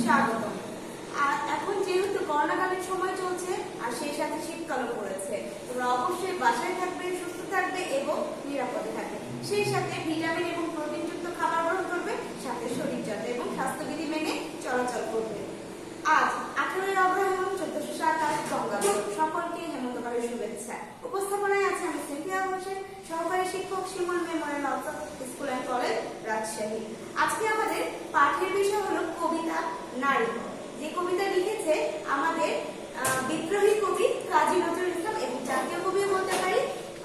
স্বাগতম। আর এখন যেহেতু করোনাকালীন সময় চলছে আর সেই সাথে শীতকালও পড়েছে, তোমরা অবশ্যই বাসায় থাকবে, সুস্থ থাকবে এবং নিরাপদে থাকবে। সেই সাথে ভিটামিন এবং প্রোটিনযুক্ত খাবার গ্রহণ করবে, সাথে শরীরচর্চা এবং স্বাস্থ্যবিধি মেনে চলাচল করবে। আজ 18 অগ্রহায়ণ 1427 বঙ্গাব্দ। সকলকে হেমন্তকালের শুভেচ্ছা। উপস্থাপনায় আছে আমি সিনথিয়া হোসেন, সহকারী শিক্ষক, Shimul memorial school and college, Rajshahi. আজকে আমাদের পাঠের বিষয় হলো কবিতা নারী, যে কবিতা লিখেছে আমাদের বিদ্রোহী কবি কাজী নজরুল ইসলাম এবং জাতীয় কবিও বলতে পারি।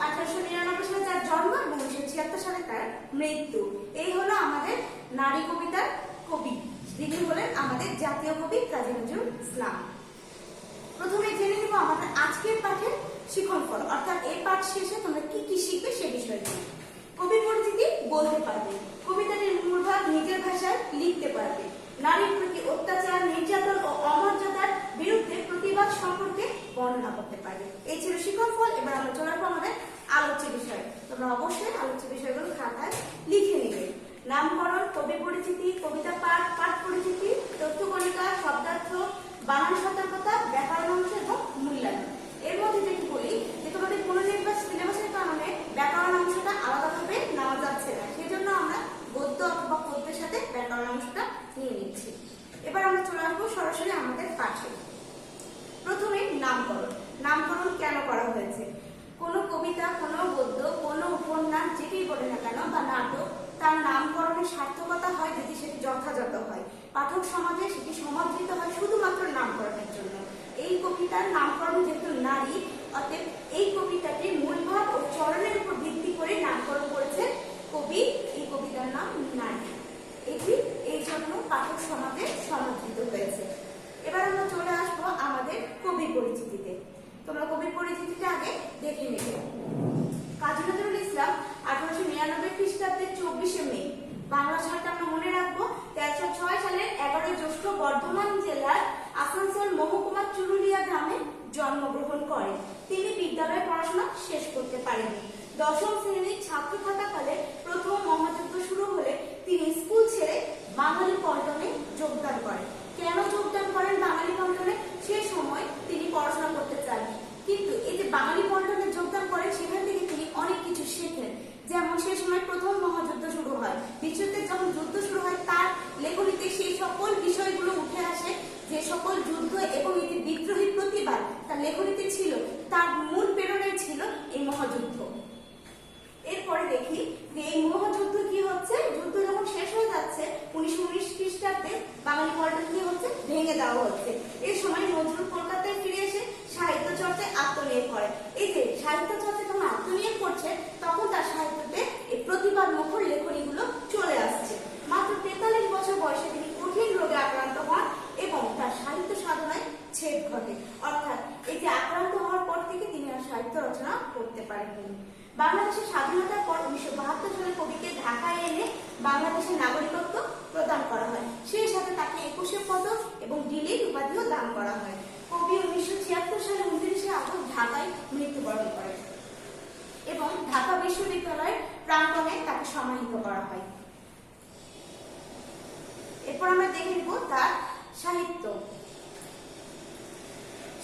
1899 সালে তার জন্ম এবং 1976 সালে তার মৃত্যু। এই হলো আমাদের নারী কবিতার কবি, যিনি হলেন আমাদের জাতীয় কবি কাজী নজরুল ইসলাম। প্রথমে জেনে নেব আমাদের আজকের পাঠের শিক্ষণফল, অর্থাৎ এই পাঠ শেষে তোমরা কি কি শিখবে সে বিষয়টি। কবি পরিচিতি বলতে পারবে, কবিতাটির মূল ভাব নিজের ভাষায় লিখতে পারবে, নারীর প্রতি অত্যাচার, নির্যাতন ও অমর্যাদার বিরুদ্ধে প্রতিবাদ সম্পর্কে বর্ণনা করতে পারবে। এই ছিল শিক্ষণফল। এবার আমরা চলে আসবো আমাদের আলোচ্য বিষয়। তোমরা অবশ্যই আলোচ্য বিষয়গুলো খাতায় লিখে নেবে। নামকরণ, কবি পরিচিতি, কবিতা পাঠ, পাঠ পরিচিতি, তথ্যকণিকা, শব্দার্থ, বানান সতর্কতা, ব্যাকরণ অংশ এবং মূল্যায়ন। এর মধ্যে যেটি বলি যে তোমাদের পুনর্নির্বাচ সিলেবাসের কারণে ব্যাকরণ অংশটা আলাদাভাবে নেওয়া যাচ্ছে না, সেজন্য আমরা গদ্য অথবা পদ্যের সাথে ব্যাকরণ অংশটা নিয়ে নিচ্ছি। এবার আমরা চলে আসবো সরাসরি আমাদের পাঠে। প্রথমে নামকরণ। নামকরণ কেন করা হয়েছে? কোনো কবিতা, কোনো গদ্য, কোনো উপন্যাস যেটি বলে না কেন বা নাটক, তার নামকরণের সার্থকতা হয় যদি সেটি যথাযথ হয়, পাঠক সমাজে সেটি সমাদৃত হয় শুধুমাত্র নামকরণের জন্য। এই কবিতার নামকরণ যেহেতু নারী, অতএব এই কবিতাটির মূলভাব ও চরণের উপর ভিত্তি করে নামকরণ করেছে কবি। এই কবিতার নাম নারী, এটি এই জন্য পাঠক সমাজে সমাদৃত হয়েছে। এবার আমরা চলে আসবো আমাদের কবি পরিচিতিতে। তোমরা কবি পরিচিতিটা আগে দেখে নেবে। কাজী নজরুল ইসলাম 1899 খ্রিস্টাব্দে 24শে মে, বাংলা সালটা আমরা মনে রাখবো, 1306 সালের 11 জ্যৈষ্ঠ বর্ধমান জেলার আসানসোল মহকুমা চুরুলিয়া গ্রামে জন্মগ্রহণ করেন। তিনি বিদ্যালয়ে পড়াশোনা শেষ করতে পারেননি। দশম শ্রেণীর ছাত্র থাকাকালে প্রথম মহাযুদ্ধ শুরু হলে তিনি স্কুল ছেড়ে বাঙালি পল্টনে যোগদান করেন। কেন যোগদান করেন বাঙালি পল্টনে? সে সময় তিনি পড়াশোনা করতে চান, কিন্তু এই যে বাঙালি পল্টনে যোগদান করেন সেখান থেকে তিনি অনেক কিছু শেখেন। যেমন সে সময় প্রথম মহাযুদ্ধ শুরু হয়, বিশ্বযুদ্ধের যখন যুদ্ধ শুরু হয় তার লেখনীতে সেই সকল বিষয়গুলো উঠে আসে, যে সকল যুদ্ধ এবং এই যে বিদ্রোহী প্রতিবাদ তার লেখনীতে ছিল, তার মূল প্রেরণায় ছিল এই মহাযুদ্ধ। এরপরে দেখি যে এই মহাযুদ্ধ কি হচ্ছে, যুদ্ধ যখন শেষ হয়ে যাচ্ছে 1919 খ্রিস্টাব্দে বাঙালি পল্টন কি হচ্ছে, ভেঙে দেওয়া হচ্ছে। এই সময় নজরুল কলকাতায় ফিরে এসে সাহিত্য চর্চায় আত্মনিয়োগ করে। এই যে সাহিত্য চর্চায় যখন আত্মনিয়োগ করছে তখন তার সাহিত্যতে এই প্রতিবাদ মুখর লেখনীগুলো চলে আসছে। মাত্র 43 বছর বয়সে তিনি কঠিন রোগে আক্রান্ত হন এবং তার সাহিত্য সাধনায় ছেদ ঘটে। অর্থাৎ এই যে আক্রান্ত হওয়ার পর থেকে তিনি আর সাহিত্য রচনা করতে পারেননি। বাংলাদেশের স্বাধীনতার পর 1972 সালে কবিকে ঢাকায় এনে বাংলাদেশের নাগরিকত্ব প্রদান করা হয়। সেই সাথে তাকে 21শে পদক এবং ডিলিট উপাধিও দান করা হয়। কবি 1976 সালে 29শে আগস্ট ঢাকায় মৃত্যুবরণ করেন এবং ঢাকা বিশ্ববিদ্যালয়ের প্রাঙ্গণে তাকে সমাহিত করা হয়। এরপর আমরা দেখে নেব তার সাহিত্য।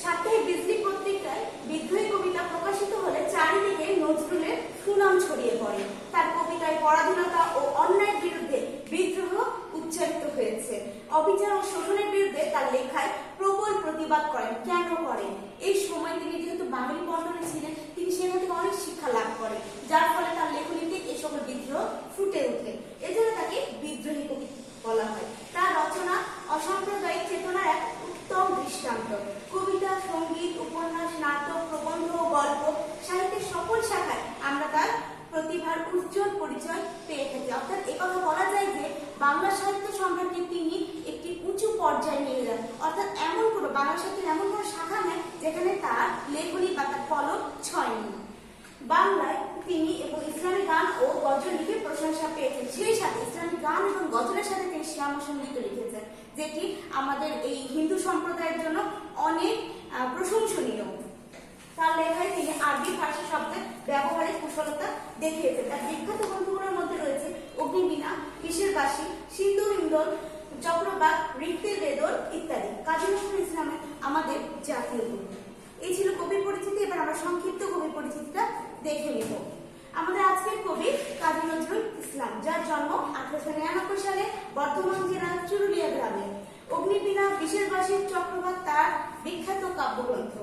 সাপ্তাহিক বিজলি পত্রিকায় বিদ্রোহী কবিতা প্রকাশিত হলে চারিদিকে নজরুলের সুনাম ছড়িয়ে পড়ে। তার কবিতায় পরাধীনতা ও অন্যায়ের বিরুদ্ধে বিদ্রোহ উচ্চারিত হয়েছে। অবিচার ও শোষণের বিরুদ্ধে তার লেখায় প্রবল প্রতিবাদ করেন। কেন করেন? এই সময় তিনি যেহেতু বাঙালি পল্টনে ছিলেন, তিনি সেখান থেকে অনেক শিক্ষা লাভ করেন, যার ফলে তার লেখনীতে এই সকল বিদ্রোহ ফুটে ওঠে। এজন্য তাকে বিদ্রোহী কবি বলা হয়। তার রচনা অসাম্প্রদায়িক চেতনার এক উত্তম দৃষ্টান্ত। কবিতা, সঙ্গীত, উপন্যাস, নাটক, প্রবন্ধ, গল্প, সাহিত্যের সকল শাখায় আমরা তার প্রতিভার উজ্জ্বল পরিচয় পেয়ে থাকি। অর্থাৎ একথা বলা যায় যে বাংলা সাহিত্য সম্রাটকে তিনি একটি উঁচু পর্যায়ে নিয়ে যান। অর্থাৎ এমন কোনো বাংলা সাহিত্যের এমন কোনো শাখা নেই যেখানে তার লেখনী বা তার কলম ছয়নি। বাংলায় তিনি এবং ইসলামী গান ও গজল লিখে প্রশংসা পেয়েছেন। সেই সাথে ইসলামী গান এবং গজলের সাথে তিনি শ্যামা সঙ্গীত লিখেছেন, যেটি আমাদের এই হিন্দু সম্প্রদায়ের জন্য অনেক প্রশংসনীয়। তার লেখায় তিনি আরবি ভাষা শব্দের ব্যবহারে কুশলতা দেখিয়েছেন। তার বিখ্যাত গ্রন্থগুলোর মধ্যে রয়েছে অগ্নিবীণা, কিসের বাসী, সিন্ধু হিন্দল, চক্রবাক, ঋক্তের বেদন ইত্যাদি। কাজী নজরুল ইসলাম আমাদের জাতীয় কবি। এই ছিল কবির পরিচিতি। এবার আমরা সংক্ষিপ্ত কবির পরিচিতিটা দেখে নিব। আমাদের আজকের কবি কাজী নজরুল ইসলাম, যার জন্ম 1899 সালে বর্ধমান জেলার চুরুলিয়া গ্রামে। অগ্নিবীণা, বিশেষবাসী, চক্রবাক তার বিখ্যাত কাব্যগ্রন্থ।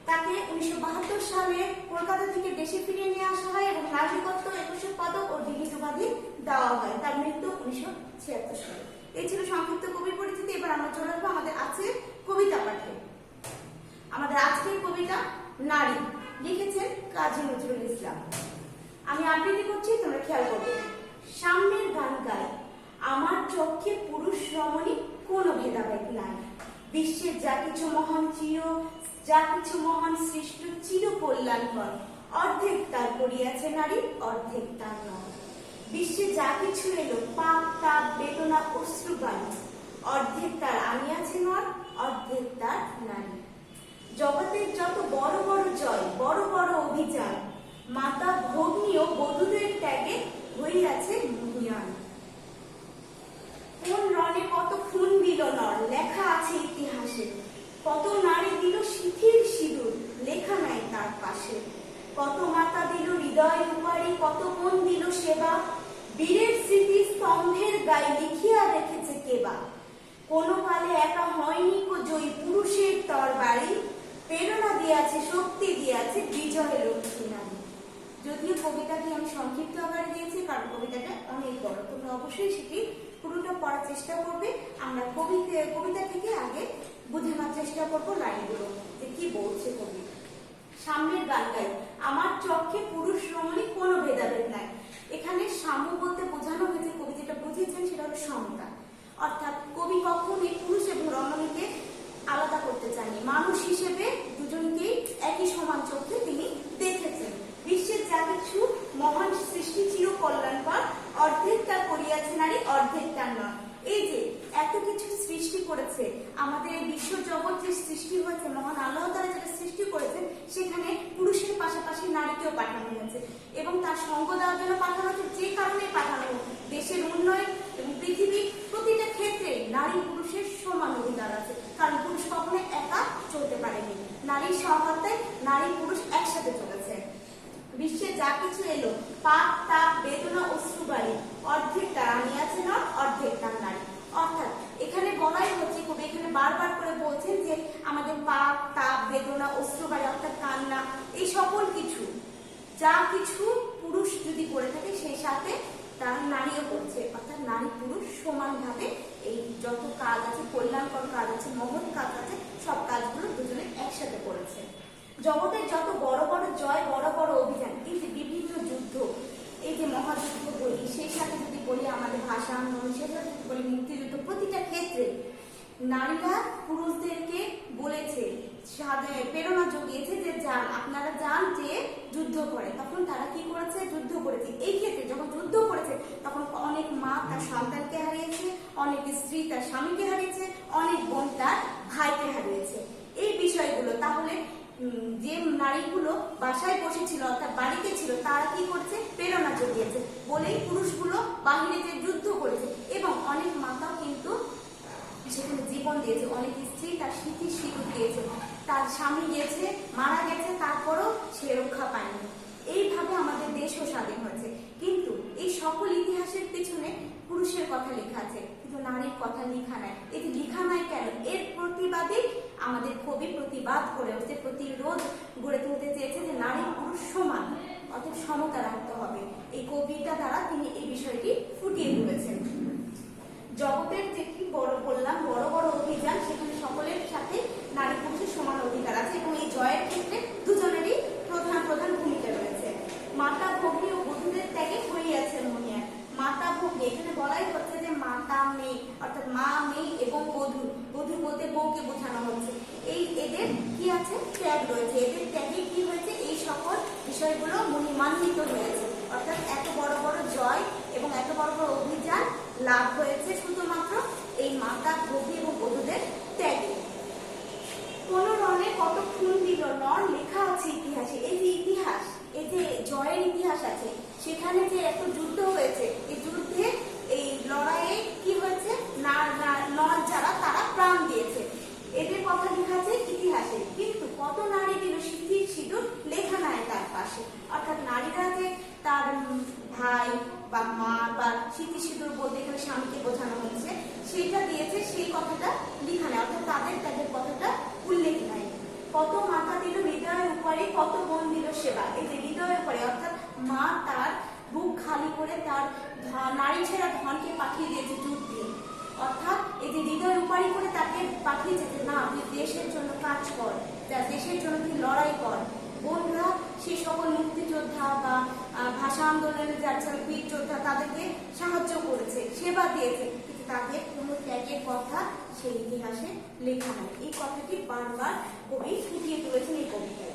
তাকে 1972 সালে কলকাতা থেকে দেশে ফিরিয়ে নিয়ে আসা হয় এবং নাগরিকত্ব, 21 পদক ও ডিগ্রি উপাধি দেওয়া হয়। তার মৃত্যু 1976 সালে। এই ছিল সংক্ষিপ্ত কবির পরিচিতি। এবার আমরা চলে আসবো আমাদের আজকের কবিতা পাঠে। আমাদের আজকের কবিতা নারী, লিখেছেন কাজী নজরুল ইসলাম। আমি আবৃত্তি করছি, তোমরা খেয়াল করবে। সামনের গান গাই, আমার চোখে পুরুষ রমণী কোনো ভেদাভেদ নাই। বিশ্বের যা কিছু মহান সৃষ্ট চির কল্যাণকর, অর্ধেক তার করিয়াছে নারী, অর্ধেক তার নয়। বিশ্বে যা কিছু এলো, পাপ, তাপ, বেদনা, অশ্রুবাণী, অর্ধেক তার আনিয়াছে নর, অর্ধেক তার নারী। জগতের যত বড় বড় জয়, বড় বড় অভিযান, মাতা ভগ্নী ও বধূদের ত্যাগে হইয়াছে মহিয়ান। কোন রণে কত খুন দিল নর, লেখা আছে ইতিহাসে। কত নারী দিল শিথির সিঁদুর, লেখা নাই তার পাশে। কত মাতা দিল হৃদয় উপারি, কত বোন দিল সেবা। বীরের স্মৃতি স্তম্ভের গায়ে লিখিয়া রেখেছে কেবা। কোন কালে একা হয়নি কো জয়ী, পুরুষের তরবারি। প্রেরণা দিয়াছে, শক্তি দিয়াছে বিজয় লক্ষ্মী নারী। যদিও কবিতাটি আমি সংক্ষিপ্ত আকারে দিয়েছি, কারণ কবিতাটা অনেক বড়। তোমরা অবশ্যই সেটি পুরোটা পড়ার চেষ্টা করবে। আমরা কবিতা থেকে আগে বুঝে নেওয়ার চেষ্টা করবো লাইনগুলো যে কি বলছে কবি। সামনের গান গাই, আমার চোখে পুরুষ রমণী কোনো ভেদাভেদ নাই। এখানে সাম্য বলতে বোঝানো হয়েছে, কবি যেটা বুঝিয়েছেন সেটা হলো সমতা। অর্থাৎ কবি কখনই পুরুষ এবং রমণীকে আলাদা করতে চাননি। মানুষ হিসেবে দুজনকেই একই সমান চোখে তিনি দেখেছেন। বিশ্বের যা কিছু মহান সৃষ্টি চির কল্যাণকর, অর্ধেক তার করিয়াছে নারী, অর্ধেক তার নয়। এই যে এত কিছু সৃষ্টি করেছে, আমাদের বিশ্ব জগৎ যে সৃষ্টি হয়েছে, মহান আল্লাহ তাআলা যেটা সৃষ্টি করেছেন, সেখানে পুরুষের পাশাপাশি নারীকেও পাঠানো হয়েছে এবং তার সঙ্গ দেওয়ার জন্য পাঠানো হয়েছে। যে কারণে পাঠানো, দেশের উন্নয়ন এবং পৃথিবীর প্রতিটা ক্ষেত্রে নারী পুরুষের সমান অধিকার আছে। কারণ পুরুষ কখনো একা চলতে পারেনি, নারীর সহায়তায় নারী পুরুষ একসাথে চলেছে। বিশ্বে যা কিছু এলো, পাপ, তাপ, বেদনা, অশ্রুবাণী, অর্ধেক তার আনিয়াছে নর, অর্ধেক তার নারী। অর্থাৎ এখানে বলাই হচ্ছে, কবি এখানে বারবার করে বলছেন যে আমাদের পাপ, তাপ, বেদনা, অশ্রুবাণী অর্থাৎ কান্না, এই সকল কিছু যা কিছু পুরুষ যদি করে থাকে, সেই সাথে তার নারীও করছে। অর্থাৎ নারী পুরুষ সমানভাবে এই যত কাজ আছে, কল্যাণকর কাজ আছে, মহৎ কাজ আছে, সব কাজগুলো দুজনে একসাথে করেছে। জগতের যত বড় বড় জয়, বড় বড় অভিযান, এই যে বিভিন্ন যুদ্ধ, এই যে মহাযুদ্ধ বলি, সেই সাথে যদি বলি আমাদের ভাষা আন্দোলন, সেই সাথে যদি বলি মুক্তিযুদ্ধ, প্রতিটা ক্ষেত্রে নারীরা পুরুষদেরকে বলেছে, প্রেরণা জুগিয়েছে যে যান, আপনারা যান, যে যুদ্ধ করে। তখন তারা কি করেছে? যুদ্ধ করেছে। এই ক্ষেত্রে যখন যুদ্ধ করেছে, তখন অনেক মা তার সন্তানকে হারিয়েছে, অনেক স্ত্রী তার স্বামীকে হারিয়েছে, অনেক বোন তার ভাইকে হারিয়েছে। এই বিষয়গুলো তাহলে যে নারীগুলো বাসায় বসেছিল অর্থাৎ বাড়িতে ছিল, তারা কি করছে? প্রেরণা জুগিয়েছে বলেই পুরুষগুলো বাহিরে যে যুদ্ধ করেছে এবং অনেক মাতাও কিন্তু সেখানে জীবন দিয়েছে, অনেক স্ত্রী তার স্মৃতির সিঁদুর দিয়েছে, তার স্বামী গিয়েছে, মারা গেছে, তারপরও সে রক্ষা পায়নি। এইভাবে আমাদের দেশও স্বাধীন হয়েছে। কিন্তু এই সকল ইতিহাসের পিছনে পুরুষের কথা লেখা আছে, কিন্তু নারীর কথা লেখা নাই। এটি লেখা নাই কেন? এর প্রতিবাদে আমাদের কবি প্রতিবাদ করে হচ্ছে, প্রতিরোধ গড়ে তুলতে চেয়েছে যে নারী পুরুষ সমান, অর্থাৎ সমতা রাখতে হবে। এই কবিতা দ্বারা তিনি এই বিষয়টি ফুটিয়ে তুলেছেন। জগতের যে কি বড় বললাম, বড় বড় অভিযান, সেখানে সকলের সাথে নারী পুরুষের সমান অধিকার আছে এবং এই জয়ের ক্ষেত্রে দুজনেরই প্রধান প্রধান ভূমিকা রয়েছে। মাতা ভগ্নী ও বধূদের ত্যাগে হইয়াছে মহিয়ান। মাতা ভগ্নী, এখানে বলাই হচ্ছে যে মাতা মেয়ে, অর্থাৎ মা, মেয়ে এবং বধূ। বধূ বলতে বউকে বোঝানো হচ্ছে। এই এদের কি আছে? ত্যাগ রয়েছে। এদের ত্যাগে কি হয়েছে? এই সকল বিষয়গুলো মহিমান্বিত হয়েছে। অর্থাৎ এত বড় বড় জয় এবং এত বড় বড় অভিযান লাভ হয়েছে শুধুমাত্র এই মাতা ভগ্নী এবং বধূদের ত্যাগে। কোন রণে কত খুন দিল নর, লেখা আছে ইতিহাসে। এই যে ইতিহাস, এই যে জয়ের ইতিহাস আছে, সেখানে যে এত যুদ্ধ হয়েছে, এই যুদ্ধে এই লড়াইয়ে কি হয়েছে? কথা লেখা আছে ইতিহাসে, কিন্তু কত নারী দিল স্মৃতির সিঁদুর লেখা নাই তার পাশে। অর্থাৎ নারীরা যে তার ভাই বা মা বা স্মৃতি সিঁদুর বলতে গেলে স্বামীকে বোঝানো হচ্ছে, সেটা দিয়েছে, সেই কথাটা লেখা নাই, অর্থাৎ তাদের কথাটা উল্লেখ নাই। কত মাথা দিল হৃদয়ের উপরে, কত বোন দিল সেবা। এই যে হৃদয়ের উপরে অর্থাৎ মা তার বুক খালি করে তার নারী ছেড়া ধনকে পাঠিয়ে দিয়েছে যুদ্ধ দিয়ে। অর্থাৎ এই যে হৃদয়ের উপারি করে তাকে পাঠিয়েছে যে না, তুই দেশের জন্য কাজ কর, দেশের জন্য তুই লড়াই কর। বোনরা সেই সকল মুক্তিযোদ্ধা বা ভাষা আন্দোলনের যারা বীর যোদ্ধা তাদেরকে সাহায্য করেছে, সেবা দিয়েছে, কিন্তু তাদের কোনো ত্যাগের কথা সেই ইতিহাসে লেখা নেই। এই কথাটি বারবার কবি ফুটিয়ে তুলেছেন এই কবিতায়।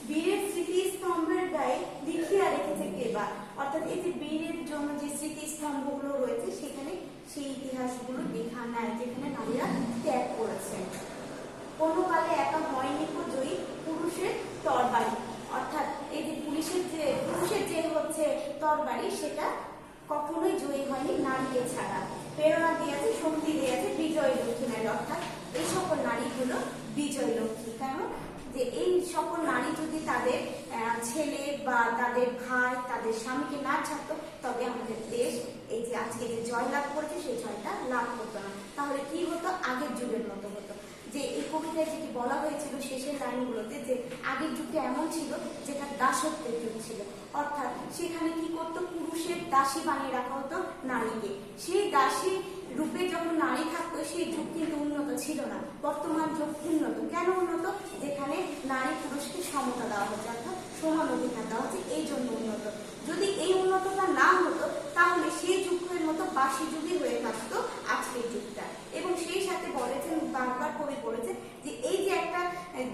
বীরের স্মৃতিস্তম্ভের গায়ে লিখিয়া রেখেছে কেবা, অর্থাৎ এই যে বীরের জন্য যে স্মৃতিস্তম্ভগুলো রয়েছে সেখানে সেই ইতিহাসগুলো লেখা নাই, যেখানে নারীরা ত্যাগ করেছে। কোনো কালে একা হয়নি কো জয়ী পুরুষের তরবারি, অর্থাৎ এই যে পুরুষের যে হচ্ছে তরবারি, সেটা কখনোই জয়ী হয়নি নারীকে ছাড়া। প্রেরণা দিয়েছে, শক্তি দিয়েছে বিজয় লক্ষ্মী নারী, অর্থাৎ এই সকল নারী হলো বিজয় লক্ষ্মী। কেন? যে এই সকল নারী যদি তাদের ছেলে বা তাদের ভাই, তাদের স্বামীকে না ছাড়তো, তবে আমাদের দেশ এই যে আজকে যে জয় লাভ করেছে সেই জয়টা লাভ করতো না। তাহলে কি হতো? আগের যুগের মতো হতো। যে এই কবিতায় যেটি বলা হয়েছিল শেষের লাইনগুলোতে, যে আগের যুগটা এমন ছিল যেটা দাসত্বের যুগ ছিল, অর্থাৎ সেখানে কি করতো? পুরুষের দাসী বানিয়ে রাখা হতো নারীকে। সেই দাসী রূপে যখন নারী থাকতো সেই যুগ কিন্তু উন্নত ছিল না। বর্তমান যুগ উন্নত। কেন উন্নত? যেখানে নারী পুরুষকে সমতা দেওয়া হচ্ছে, অর্থাৎ সমান অধিকার দেওয়া হচ্ছে, এই জন্য উন্নত। যদি এই উন্নতটা না হতো তাহলে সেই যুগের মতো বাসি যুগই হয়ে থাকতো আজকের যুগটা। এবং সেই সাথে বলেছেন, বারবার কবি বলেছেন যে এই যে একটা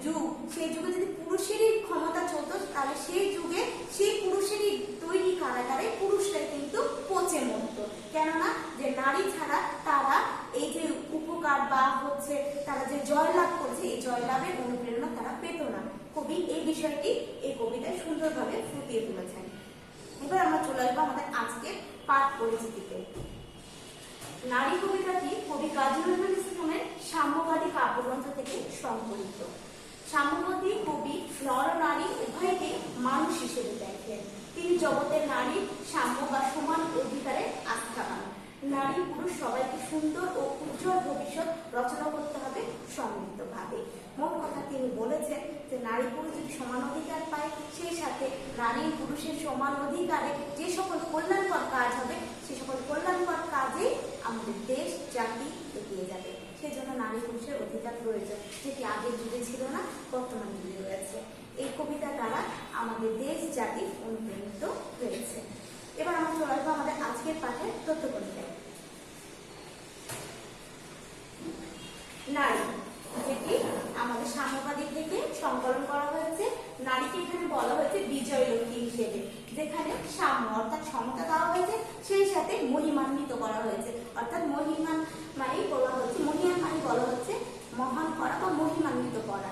যুগ, সেই যুগে যদি পুরুষেরই ক্ষমতা চলতো তাহলে সেই যুগে সেই পুরুষেরই তৈরি কারাগারে পুরুষরাই কিন্তু পচে মরত। কেননা যে নারী ছাড়া তারা এই যে উপকার বা হচ্ছে তারা যে জয়লাভ করছে, এই জয়লাভের অনুপ্রেরণা তারা পেত না। কবি এই বিষয়টি এই কবিতায় সুন্দরভাবে ফুটিয়ে তুলেছেন। এবার আমরা চলে আসবো আমাদের আজকের পাঠ পরিচিতিতে। নারী কবিতাটি কবি কাজী নজরুল ইসলামের সাম্যবাদী কাব্যগ্রন্থ থেকে সংকলিত। সাম্যবাদী কবি নর নারী উভয়কে মানুষ হিসেবে দেখেন। তিনি জগতের নারীর সাম্য বা সমান অধিকারে আস্থাবান। নারী পুরুষ সবাইকে সুন্দর ও উজ্জ্বল ভবিষ্যৎ রচনা করতে হবে সম্মিলিতভাবে। মোট কথা তিনি বলেছেন যে নারী পুরুষ যদি সমান অধিকার পায়, সেই সাথে নারী পুরুষের সমান অধিকারে যে সকল কল্যাণকর কাজ হবে, সে সকল কল্যাণকর কাজে আমাদের দেশ জাতি এগিয়ে যাবে। সেই জন্য নারী পুরুষের অধিকার প্রয়োজন, যেটি আগের যুগে ছিল না, বর্তমান যুগে রয়েছে। এই কবিতা দ্বারা আমাদের দেশ জাতি অনুপ্রাণিত হয়েছে। এবার আমরা চলে আসবো আমাদের আজকের পাঠের তথ্য কবিতায়। নারী, যেটি আমাদের সাম্যবাদী থেকে সংকলন করা হয়েছে। নারীকে এখানে বলা হয়েছে বিজয় লক্ষ্মী হিসেবে, যেখানে সাম্য অর্থাৎ সমতা দেওয়া হয়েছে, সেই সাথে মহিমান্বিত করা হয়েছে। অর্থাৎ মহিমান মানেই বলা হচ্ছে, মহিমান মানে বলা হচ্ছে মহান করা বা মহিমান্বিত করা।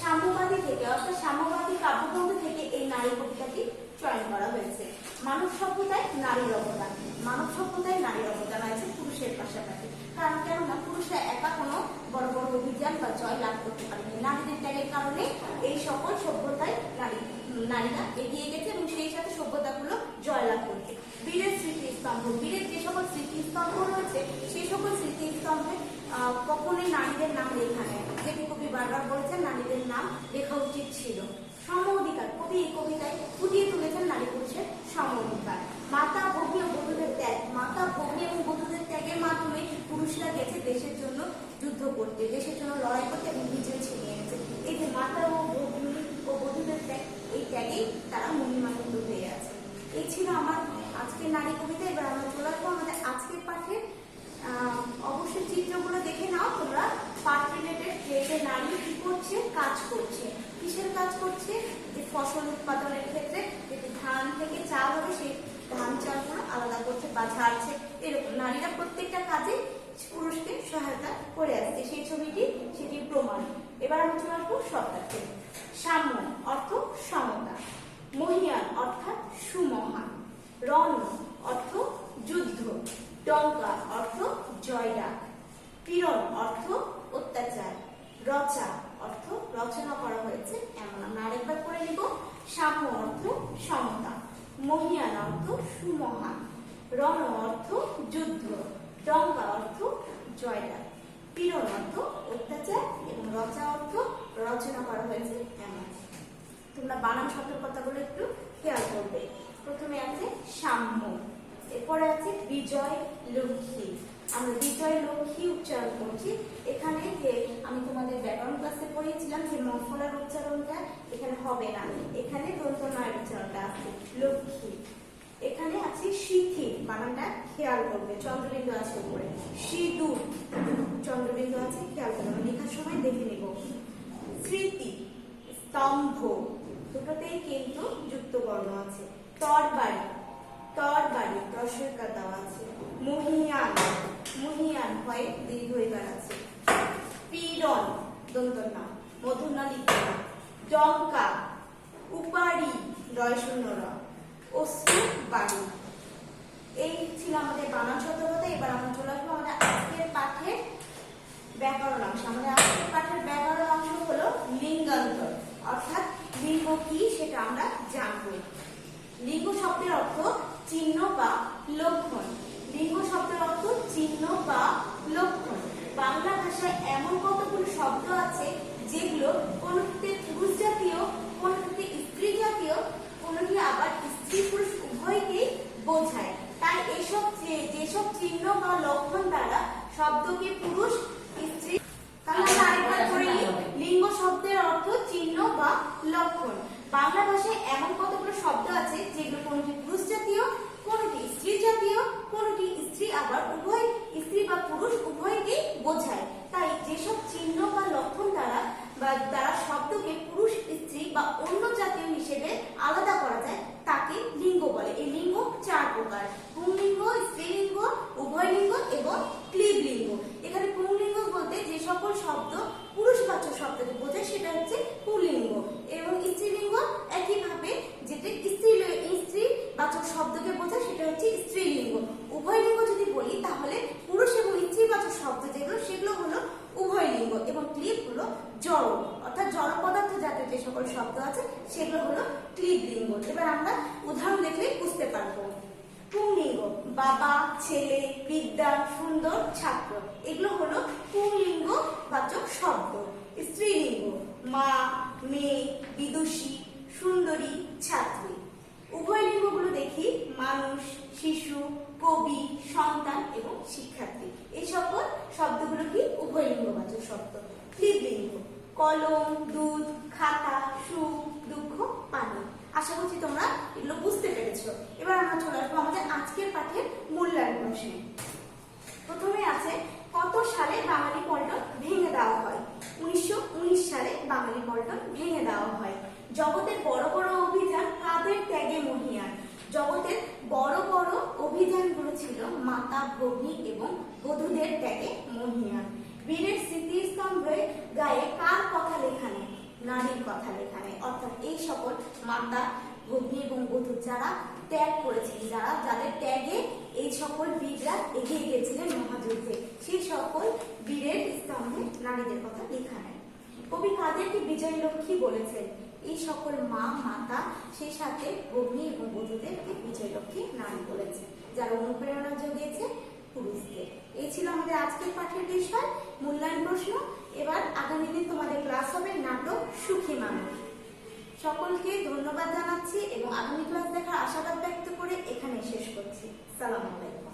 সাম্যবাদী থেকে অর্থাৎ সাম্যবাদী কাব্যগ্রন্থ থেকে এই নারী কবিতাটি চয়ন করা হয়েছে। মানব সভ্যতায় নারীর অবদান। মানব সভ্যতায় নারীর অবদান আছে পুরুষের পাশাপাশি। কারণ কেননা পুরুষরা একা কোনো বড় বড় অভিযান বা জয় লাভ করতে পারেনি। নারীদের ত্যাগের কারণে এই সকল সভ্যতায় নারীরা এগিয়ে গেছে এবং সেই সাথে সভ্যতাগুলো জয়লাভ করছে। বীরের স্মৃতিস্তম্ভ, বীরের যে সকল স্মৃতিস্তম্ভ রয়েছে সেই সকল স্মৃতিস্তম্ভে কখনোই নারীদের নাম লেখা নেই, যেটি কবি বারবার বলেছেন নারীদের নাম লেখা উচিত ছিল। সম অধিকার, কবি এই কবিতায় ফুটিয়ে তুলেছেন নারী পুরুষের সম অধিকার। মাতা ভগ্নী ও বধূদের ত্যাগ, মাতা ভগ্নী এবং বধূদের ত্যাগের মাধ্যমে পুরুষরা গেছে দেশের জন্য যুদ্ধ করতে, দেশের জন্য লড়াই করতে এবং বিজয় ছিনিয়ে এনেছে। এই যে মাতা ও ভগ্নী ও বধূদের ত্যাগ, এই ত্যাগেই তারা মহিমান্বিত হয়ে আছে। এই ছিল আমার আজকের নারী কবিতা। এবার আমরা চলে আসবো আমাদের আজকের পাঠে। অবশ্যই চিত্রগুলো দেখে নাও তোমরা। পাঠ রিলেটেড যে নারী কি করছে, কাজ করছে। কিসের কাজ করছে? যে ফসল উৎপাদনের ক্ষেত্রে যদি ধান থেকে চাল হবে, সেই ধান চালগুলো আলাদা করছে বা ঝাড়ছে, এরকম নারীরা প্রত্যেকটা কাজে পুরুষকে সহায়তা করে আসছে। সেই ছবিটি সেটির প্রমাণ। এবার আমরা চলে আসবো শব্দার্থে। সাম্য অর্থ সমতা, মহিয়ান অর্থাৎ সুমহান, রণ অর্থ যুদ্ধ, ডঙ্কা অর্থ জয়ডাক, পীড়ন অর্থ অত্যাচার, রচা অর্থ রচনা করা হয়েছে এমন। আমরা আরেকবার করে নিব। সাম্য অর্থ সমতা, মহিয়ান অর্থ সুমহান, রণ অর্থ যুদ্ধ, ডঙ্কা অর্থ জয়লাভ, পীড়ন অর্থ অত্যাচার এবং রচা অর্থ রচনা করা হয়েছে এমন। তোমরা বানান সতর্কতাগুলো একটু খেয়াল করবে। প্রথমে আছে সাম্য, এরপরে আছে বিজয় লক্ষ্মী। আমরা বিজয় লক্ষ্মী উচ্চারণ করছি। এখানে যে আমি তোমাদের ব্যাকরণ ক্লাসে পড়িয়েছিলাম যে মফলার উচ্চারণটা এখানে হবে না, এখানে দন্ত নয়ের উচ্চারণটা আছে লক্ষ্মী। এখানে আছে শিথিল, বানানটা খেয়াল করবে, চন্দ্রবিন্দু আছে উপরে। সিঁদুর, চন্দ্রবিন্দু আছে খেয়াল করবে, লেখার সময় দেখে নিব। স্মৃতি, স্তম্ভ, দুটোতেই কিন্তু যুক্ত বর্ণ আছে। তরবারি, তরবারি রস্বইকার দেওয়া আছে। মহিয়ান, মহিয়ান হয় দীর্ঘইকার আছে। পীড়ন দন্ত ন, মূর্ধন্য লিখবে না। ডঙ্কা, উপাড়ি রয় শূন্য র, অশ্রু বাড়ি। এই ছিল আমাদের বানান সতর্কতা। এবার আমরা চলে আসবো আমাদের আজকের পাঠের ব্যাকরণ অংশ। আমাদের আজকের পাঠের ব্যাকরণ অংশ হলো লিঙ্গান্তর, অর্থাৎ লিঙ্গ কি সেটা আমরা জানবো। লিঙ্গ শব্দের অর্থ চিহ্ন বা লক্ষণ। লিঙ্গ শব্দের অর্থ চিহ্ন বা লক্ষণ। বাংলা ভাষায় এমন কতগুলো শব্দ আছে যেগুলো কোনটিতে পুরুষ জাতীয়, কোনটিতে স্ত্রী জাতীয়, কোনটি আবার স্ত্রী পুরুষ উভয়কেই বোঝায়। তাই এসব যেসব চিহ্ন বা লক্ষণ দ্বারা শব্দকে পুরুষ স্ত্রী, তাহলে আরেকবার করে নিই। লিঙ্গ শব্দের অর্থ চিহ্ন বা লক্ষণ। বাংলা ভাষায় এমন কতগুলো শব্দ আছে যেগুলো কোনটি পুরুষ জাতীয়, কোনটি স্ত্রী জাতীয়, কোনটি স্ত্রী আবার উভয় স্ত্রী বা পুরুষ উভয়কেই বোঝায়। তাই যেসব চিহ্ন বা লক্ষণ দ্বারা শব্দকে পুরুষ স্ত্রী বা অন্য জাতীয় হিসেবে আলাদা করা যায় তাকে লিঙ্গ বলে। এই লিঙ্গ চার প্রকার: পুংলিঙ্গ, স্ত্রীলিঙ্গ, উভয়লিঙ্গ এবং ক্লীবলিঙ্গ। এখানে পুংলিঙ্গ বলতে যে সকল শব্দ পুরুষবাচক শব্দকে বোঝায় সেটা হচ্ছে পুংলিঙ্গ, এবং স্ত্রীলিঙ্গ একইভাবে যেটা স্ত্রীবাচক শব্দকে বোঝায় সেটা হচ্ছে স্ত্রীলিঙ্গ। উভয়লিঙ্গ যদি বলি তাহলে পুরুষ এবং স্ত্রীবাচক শব্দ যেগুলো সেগুলো হলো উভয়লিঙ্গ, এবং ক্লীব হলো জড়, অর্থাৎ জড় পদার্থ জাতীয় যে সকল শব্দ আছে সেগুলো হলো ক্লীবলিঙ্গ। এবার আমরা উদাহরণ দেখলে বুঝতে পারবো। পুংলিঙ্গ বাবা, ছেলে, বিদ্যা, সুন্দর, ছাত্র, এগুলো হলো পুংলিঙ্গ বাচক শব্দ। স্ত্রীলিঙ্গ মা, মেয়ে, বিদুষী, সুন্দরী, ছাত্রী। উভয়লিঙ্গগুলো দেখি মানুষ, শিশু, কবি, সন্তান এবং শিক্ষার্থী। এই সকল শব্দগুলো কি উভয়লিঙ্গবাচক শব্দ। ক্লীবলিঙ্গ কলম, দুধ, খাতা, সুখ, দুঃখ, পানি। আশা করছি তোমরা এগুলো বুঝতে পেরেছো। এবার আমরা চলে আসবো আমাদের আজকের পাঠের মূল্যায়ন প্রশ্নে। প্রথমে আছে কত সালে বাঙালি পল্টন ভেঙে দেওয়া হয়? 1919 সালে বাঙালি পল্টন ভেঙে দেওয়া হয়। জগতের বড় বড় অভিযান কাদের ত্যাগে মহীয়ান? জগতের বড় বড় অভিযানগুলো ছিল মাতা, ভগ্নী এবং বধূদের ত্যাগে মহীয়ান। বীরের স্মৃতিস্তম্ভে গায়ে কার কথা লেখা নেই? নারীর কথা লেখা নেই। অর্থাৎ এই সকল মাতা, ভগ্নী এবং বধূ যারা ত্যাগ করেছিলেন, যাদের ত্যাগে এই সকল বীররা এগিয়ে গিয়েছিলেন মহাযুদ্ধে, সেই সকল বীরের স্তম্ভে নারীদের কথা লেখা নেই। কবি কাদেরকে বিজয় লক্ষ্মী বলেছেন? এই সকল মা, মাতা, সেই সাথে ভগ্নী এবং বধূদেরকে বিজয় লক্ষ্মী নারী বলেছে, যারা অনুপ্রেরণা জুগিয়েছে পুরুষদের। এই ছিল আমাদের আজকের পাঠের বিষয় মূল্যায়ন প্রশ্ন। এবার আগামী দিন তোমাদের ক্লাস হবে নাটক সুখী মানুষ। সকলকে ধন্যবাদ জানাচ্ছি এবং আগামী ক্লাস দেখার আশাবাদ ব্যক্ত করে এখানে শেষ করছি। সালাম আলাইকুম।